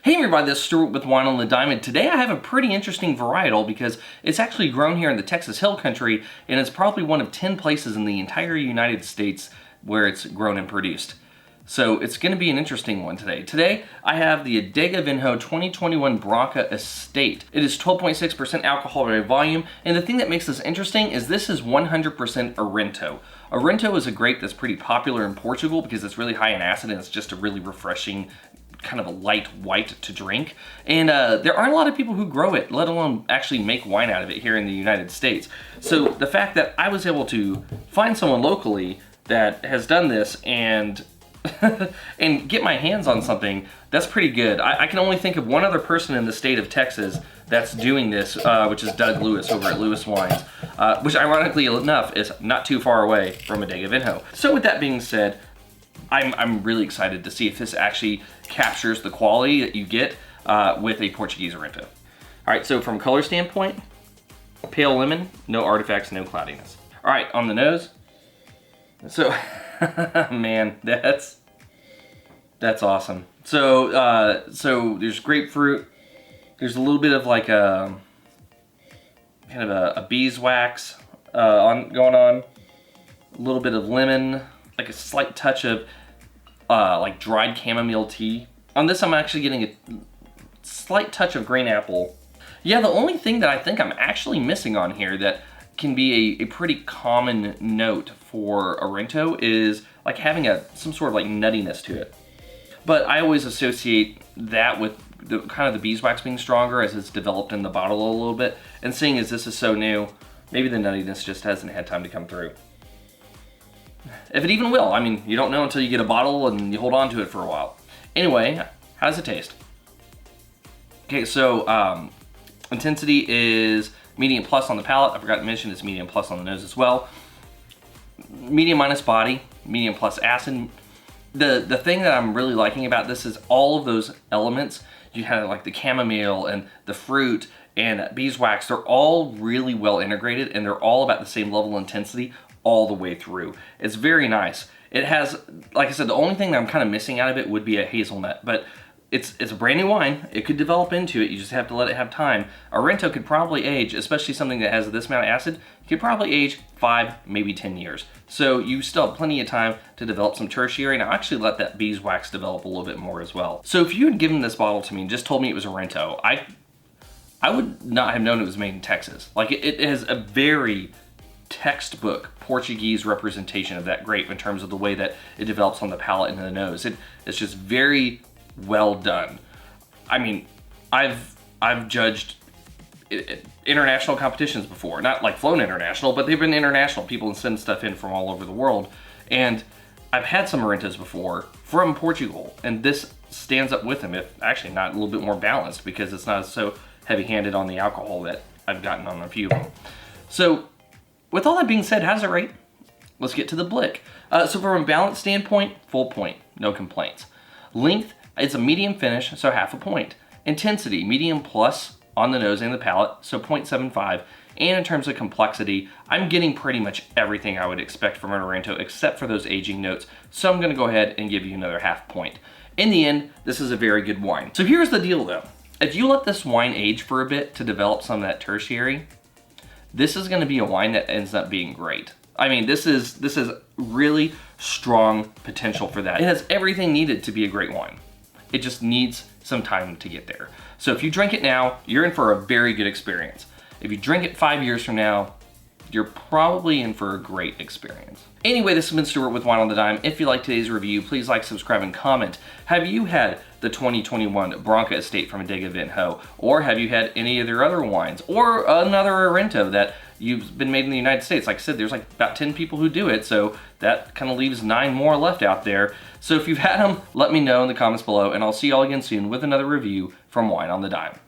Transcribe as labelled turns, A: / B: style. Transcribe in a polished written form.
A: Hey everybody, this is Stuart with Wine on the Dime. Today I have a pretty interesting varietal because it's actually grown here in the Texas Hillcountry, and it's probably one of 10 places in the entire United States where it's grown and produced. So it's going to be an interesting one today. Today I have the Adega Vinho 2021 Branca Estate. It is 12.6% alcohol by volume, and the thing that makes this interesting is this is 100% Arinto. Arinto is a grape that's pretty popular in Portugal because it's really high in acid and it's just a really refreshing kind of a light white to drink, and there aren't a lot of people who grow it, let alone actually make wine out of it here in the United States. So the fact that I was able to find someone locally that has done this and and get my hands on something, that's pretty good. I can only think of one other person in the state of Texas that's doing this, which is Doug Lewis over at Lewis Wines, which ironically enough is not too far away from Adega Vinho. So with that being said, I'm really excited to see if this actually captures the quality that you get with a Portuguese Arinto. All right, so from color standpoint, pale lemon, no artifacts, no cloudiness. All right, on the nose. So, man, that's awesome. So, so there's grapefruit. There's a little bit of like a kind of a beeswax going on. A little bit of lemon, like a slight touch of like dried chamomile tea. On this, I'm actually getting a slight touch of green apple. Yeah, the only thing that I think I'm actually missing on here that can be a pretty common note for Arinto is like having some sort of like nuttiness to it. But I always associate that with the kind of the beeswax being stronger as it's developed in the bottle a little bit. And seeing as this is so new, maybe the nuttiness just hasn't had time to come through. If it even will. I mean, you don't know until you get a bottle and you hold on to it for a while. Anyway, how does it taste? Okay, so intensity is medium plus on the palate. I forgot to mention it's medium plus on the nose as well. Medium minus body, medium plus acid. The thing that I'm really liking about this is all of those elements. You have like the chamomile and the fruit and beeswax. They're all really well integrated and they're all about the same level of intensity all the way through. It's very nice. It has, like I said, the only thing that I'm kind of missing out of it would be a hazelnut, but it's a brand new wine. It could develop into it. You just have to let it have time. Arinto could probably age, especially something that has this amount of acid, could probably age 5, maybe 10 years. So you still have plenty of time to develop some tertiary, and I'll actually let that beeswax develop a little bit more as well. So if you had given this bottle to me and just told me it was Arinto, I would not have known it was made in Texas. Like it has a very textbook Portuguese representation of that grape in terms of the way that it develops on the palate and the nose. It's just very well done. I mean, I've judged international competitions before, not like flown international, but they've been international. People send stuff in from all over the world, and I've had some Arintos before from Portugal, and this stands up with them, if actually not a little bit more balanced because it's not so heavy-handed on the alcohol that I've gotten on a few of them. So with all that being said, how does it rate? Let's get to the blick. So from a balance standpoint, full point, no complaints. Length, it's a medium finish, so half a point. Intensity, medium plus on the nose and the palate, so 0.75. And in terms of complexity, I'm getting pretty much everything I would expect from an Arinto except for those aging notes, so I'm gonna go ahead and give you another half point. In the end, this is a very good wine. So here's the deal though. If you let this wine age for a bit to develop some of that tertiary, this is gonna be a wine that ends up being great. I mean, this is really strong potential for that. It has everything needed to be a great wine. It just needs some time to get there. So if you drink it now, you're in for a very good experience. If you drink it 5 years from now, you're probably in for a great experience. Anyway, this has been Stuart with Wine on the Dime. If you liked today's review, please like, subscribe, and comment. Have you had the 2021 Branca Estate from Adega Vinho? Or have you had any of their other wines? Or another Arinto that you've been made in the United States? Like I said, there's like about 10 people who do it, so that kind of leaves 9 more left out there. So if you've had them, let me know in the comments below, and I'll see y'all again soon with another review from Wine on the Dime.